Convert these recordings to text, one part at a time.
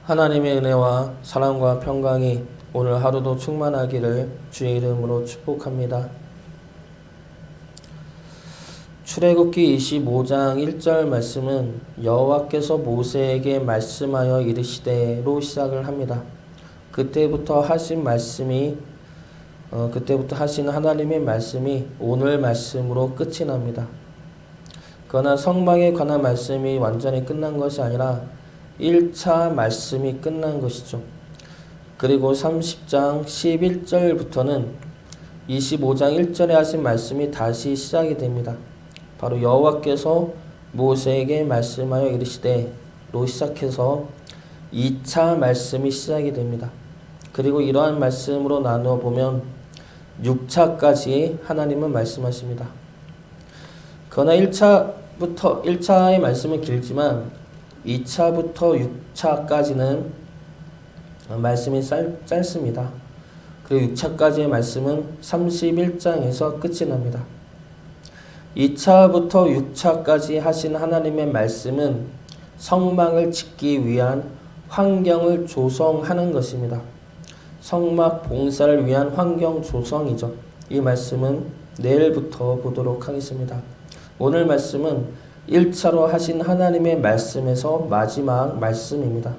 하나님의 은혜와 사랑과 평강이 오늘 하루도 충만하기를 주의 이름으로 축복합니다. 출애굽기 25장 1절 말씀은 여호와께서 모세에게 말씀하여 이르시되로 시작을 합니다. 그때부터 하신 하나님의 말씀이 오늘 말씀으로 끝이 납니다. 그러나 성막에 관한 말씀이 완전히 끝난 것이 아니라 1차 말씀이 끝난 것이죠. 그리고 30장 11절부터는 25장 1절에 하신 말씀이 다시 시작이 됩니다. 바로 여호와께서 모세에게 말씀하여 이르시되로 시작해서 2차 말씀이 시작이 됩니다. 그리고 이러한 말씀으로 나누어 보면 6차까지 하나님은 말씀하십니다. 그러나 1차의 말씀은 길지만 2차부터 6차까지는 말씀이 짧습니다. 그리고 6차까지의 말씀은 31장에서 끝이 납니다. 2차부터 6차까지 하신 하나님의 말씀은 성막을 짓기 위한 환경을 조성하는 것입니다. 성막 봉사를 위한 환경 조성이죠. 이 말씀은 내일부터 보도록 하겠습니다. 오늘 말씀은 1차로 하신 하나님의 말씀에서 마지막 말씀입니다.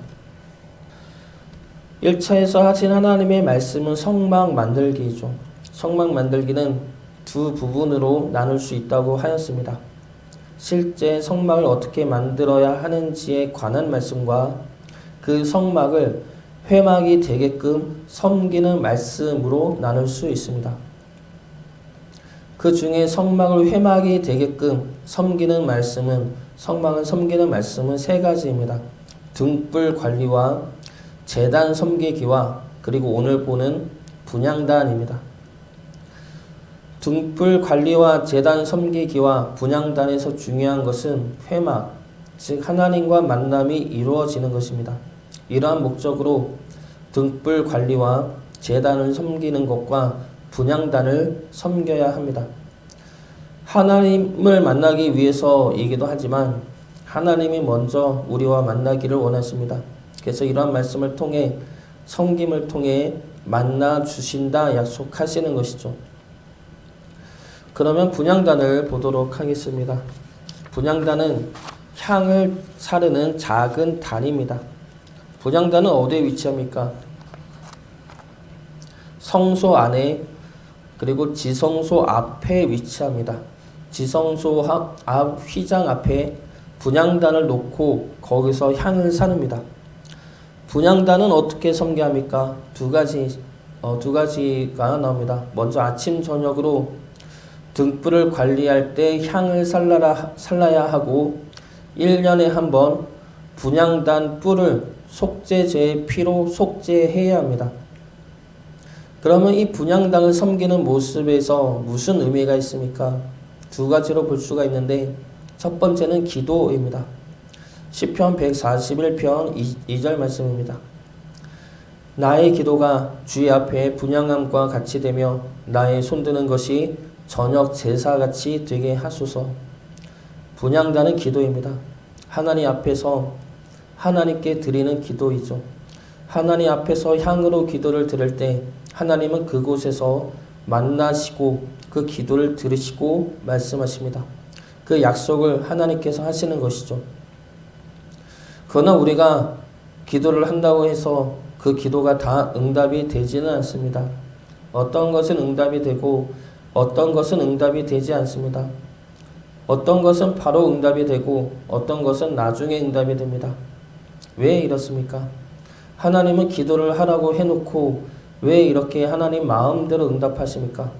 1차에서 하신 하나님의 말씀은 성막 만들기이죠. 성막 만들기는 두 부분으로 나눌 수 있다고 하였습니다. 실제 성막을 어떻게 만들어야 하는지에 관한 말씀과 그 성막을 회막이 되게끔 섬기는 말씀으로 나눌 수 있습니다. 그 중에 성막을 회막이 되게끔 섬기는 말씀은 세 가지입니다. 등불 관리와 제단 섬기기와 그리고 오늘 보는 분향단입니다. 등불 관리와 제단 섬기기와 분향단에서 중요한 것은 회막, 즉 하나님과 만남이 이루어지는 것입니다. 이러한 목적으로 등불 관리와 제단을 섬기는 것과 분향단을 섬겨야 합니다. 하나님을 만나기 위해서이기도 하지만 하나님이 먼저 우리와 만나기를 원하십니다. 그래서 이러한 말씀을 통해 섬김을 통해 만나 주신다 약속하시는 것이죠. 그러면 분향단을 보도록 하겠습니다. 분향단은 향을 사르는 작은 단입니다. 분향단은 어디에 위치합니까? 성소 안에 그리고 지성소 앞에 위치합니다. 지성소 앞 휘장 앞에 분향단을 놓고 거기서 향을 사릅니다. 분향단은 어떻게 섬겨합니까? 두 가지가 나옵니다. 먼저 아침 저녁으로 등불을 관리할 때 향을 살라야 하고 1년에 한 번 분향단 뿔을 속죄제의 피로 속죄해야 합니다. 그러면 이 분향단을 섬기는 모습에서 무슨 의미가 있습니까? 두 가지로 볼 수가 있는데 첫 번째는 기도입니다. 시편 141편 2절 말씀입니다. 나의 기도가 주의 앞에 분향함과 같이 되며 나의 손드는 것이 저녁 제사같이 되게 하소서. 분향단은 기도입니다. 하나님 앞에서 하나님께 드리는 기도이죠. 하나님 앞에서 향으로 기도를 드릴 때 하나님은 그곳에서 만나시고 그 기도를 들으시고 말씀하십니다. 그 약속을 하나님께서 하시는 것이죠. 그러나 우리가 기도를 한다고 해서 그 기도가 다 응답이 되지는 않습니다. 어떤 것은 응답이 되고 어떤 것은 응답이 되지 않습니다. 어떤 것은 바로 응답이 되고 어떤 것은 나중에 응답이 됩니다. 왜 이렇습니까? 하나님은 기도를 하라고 해놓고 왜 이렇게 하나님 마음대로 응답하십니까?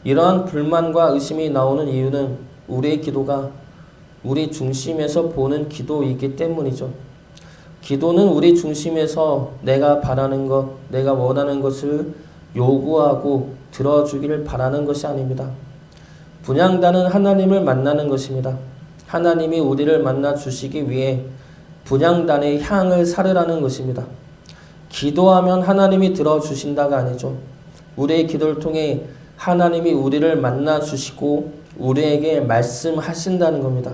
이러한 불만과 의심이 나오는 이유는 우리의 기도가 우리 중심에서 보는 기도이기 때문이죠. 기도는 우리 중심에서 내가 바라는 것, 내가 원하는 것을 요구하고 들어주기를 바라는 것이 아닙니다. 분향단은 하나님을 만나는 것입니다. 하나님이 우리를 만나 주시기 위해 분향단의 향을 사르라는 것입니다. 기도하면 하나님이 들어주신다가 아니죠. 우리의 기도를 통해 하나님이 우리를 만나 주시고 우리에게 말씀하신다는 겁니다.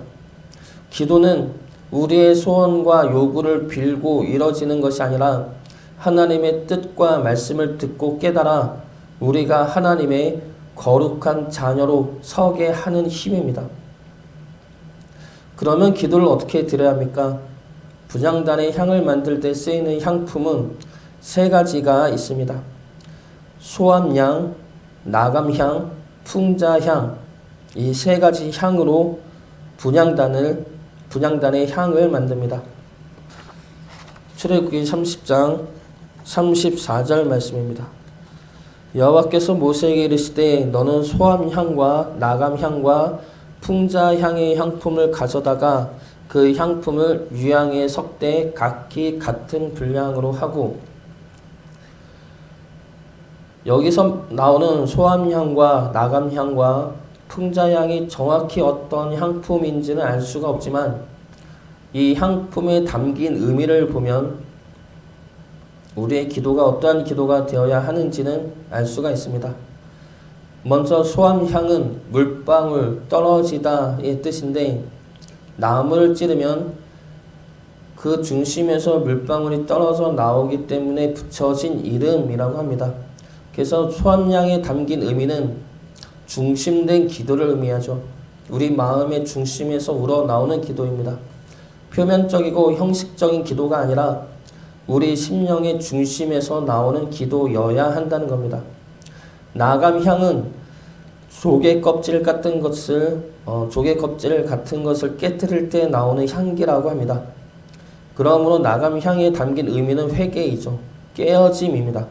기도는 우리의 소원과 요구를 빌고 이뤄지는 것이 아니라 하나님의 뜻과 말씀을 듣고 깨달아 우리가 하나님의 거룩한 자녀로 서게 하는 힘입니다. 그러면 기도를 어떻게 드려야 합니까? 분향단의 향을 만들 때 쓰이는 향품은 세 가지가 있습니다. 소암향, 나감향, 풍자향, 이 세 가지 향으로 분향단의 향을 만듭니다. 출애굽기 30장 34절 말씀입니다. 여호와께서 모세에게 이르시되 너는 소암향과 나감향과 풍자향의 향품을 가져다가 그 향품을 유향에 섞되 각기 같은 분량으로 하고, 여기서 나오는 소암향과 나감향과 풍자향이 정확히 어떤 향품인지는 알 수가 없지만 이 향품에 담긴 의미를 보면 우리의 기도가 어떠한 기도가 되어야 하는지는 알 수가 있습니다. 먼저 소암향은 물방울 떨어지다의 뜻인데, 나무를 찌르면 그 중심에서 물방울이 떨어져 나오기 때문에 붙여진 이름이라고 합니다. 그래서 소암향에 담긴 의미는 중심된 기도를 의미하죠. 우리 마음의 중심에서 우러나오는 기도입니다. 표면적이고 형식적인 기도가 아니라 우리 심령의 중심에서 나오는 기도여야 한다는 겁니다. 나감향은 조개 껍질 같은 것을 깨뜨릴 때 나오는 향기라고 합니다. 그러므로 나감향에 담긴 의미는 회개이죠. 깨어짐입니다.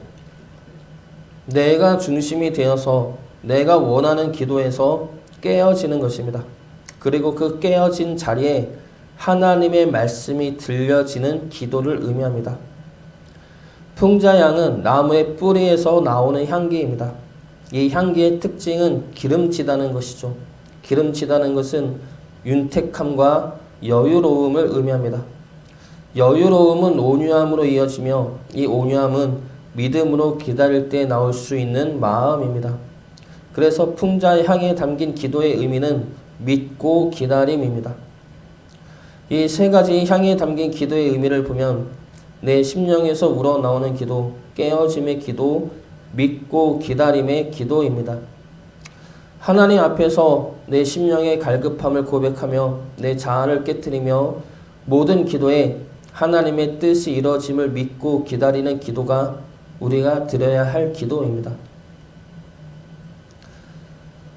내가 중심이 되어서 내가 원하는 기도에서 깨어지는 것입니다. 그리고 그 깨어진 자리에 하나님의 말씀이 들려지는 기도를 의미합니다. 풍자향은 나무의 뿌리에서 나오는 향기입니다. 이 향기의 특징은 기름지다는 것이죠. 기름지다는 것은 윤택함과 여유로움을 의미합니다. 여유로움은 온유함으로 이어지며 이 온유함은 믿음으로 기다릴 때 나올 수 있는 마음입니다. 그래서 풍자의 향에 담긴 기도의 의미는 믿고 기다림입니다. 이 세 가지 향에 담긴 기도의 의미를 보면 내 심령에서 우러나오는 기도, 깨어짐의 기도, 믿고 기다림의 기도입니다. 하나님 앞에서 내 심령의 갈급함을 고백하며 내 자아를 깨트리며 모든 기도에 하나님의 뜻이 이루어짐을 믿고 기다리는 기도가 우리가 드려야 할 기도입니다.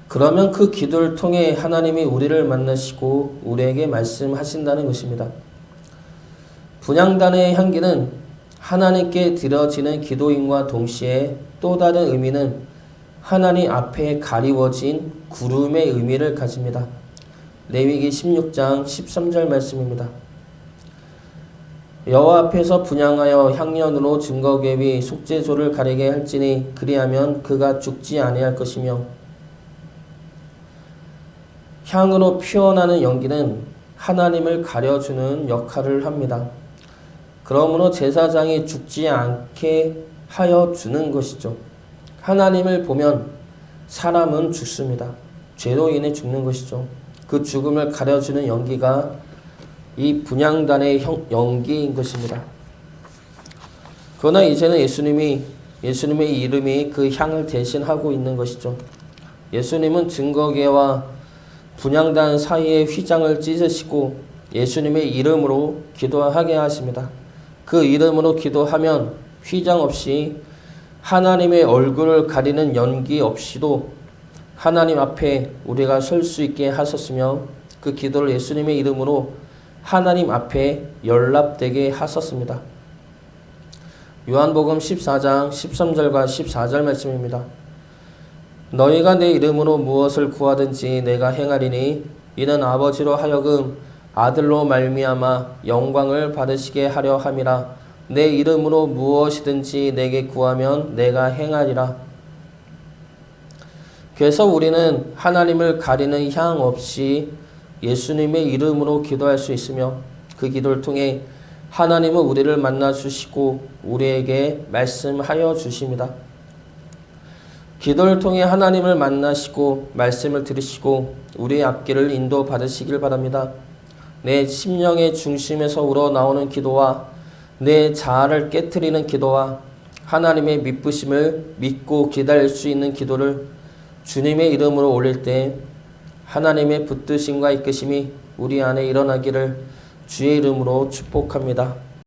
그러면 그 기도를 통해 하나님이 우리를 만나시고 우리에게 말씀하신다는 것입니다. 분향단의 향기는 하나님께 드려지는 기도임과 동시에 또 다른 의미는 하나님 앞에 가리워진 구름의 의미를 가집니다. 레위기 16장 13절 말씀입니다. 여호와 앞에서 분향하여 향년으로 증거궤 속죄소를 가리게 할지니 그리하면 그가 죽지 아니할 것이며, 향으로 피어나는 연기는 하나님을 가려주는 역할을 합니다. 그러므로 제사장이 죽지 않게 하여 주는 것이죠. 하나님을 보면 사람은 죽습니다. 죄로 인해 죽는 것이죠. 그 죽음을 가려주는 연기가 이 분향단의 연기인 것입니다. 그러나 이제는 예수님의 이름이 그 향을 대신하고 있는 것이죠. 예수님은 증거궤와 분향단 사이에 휘장을 찢으시고 예수님의 이름으로 기도하게 하십니다. 그 이름으로 기도하면 휘장 없이 하나님의 얼굴을 가리는 연기 없이도 하나님 앞에 우리가 설 수 있게 하셨으며, 그 기도를 예수님의 이름으로 하나님 앞에 연락되게 하셨습니다. 요한복음 14장 13절과 14절 말씀입니다. 너희가 내 이름으로 무엇을 구하든지 내가 행하리니 이는 아버지로 하여금 아들로 말미암아 영광을 받으시게 하려 함이라. 내 이름으로 무엇이든지 내게 구하면 내가 행하리라. 그래서 우리는 하나님을 가리는 향 없이 예수님의 이름으로 기도할 수 있으며, 그 기도를 통해 하나님은 우리를 만나 주시고 우리에게 말씀하여 주십니다. 기도를 통해 하나님을 만나시고 말씀을 들으시고 우리의 앞길을 인도받으시길 바랍니다. 내 심령의 중심에서 우러나오는 기도와 내 자아를 깨트리는 기도와 하나님의 미쁘심을 믿고 기다릴 수 있는 기도를 주님의 이름으로 올릴 때 하나님의 붙드심과 이끄심이 우리 안에 일어나기를 주의 이름으로 축복합니다.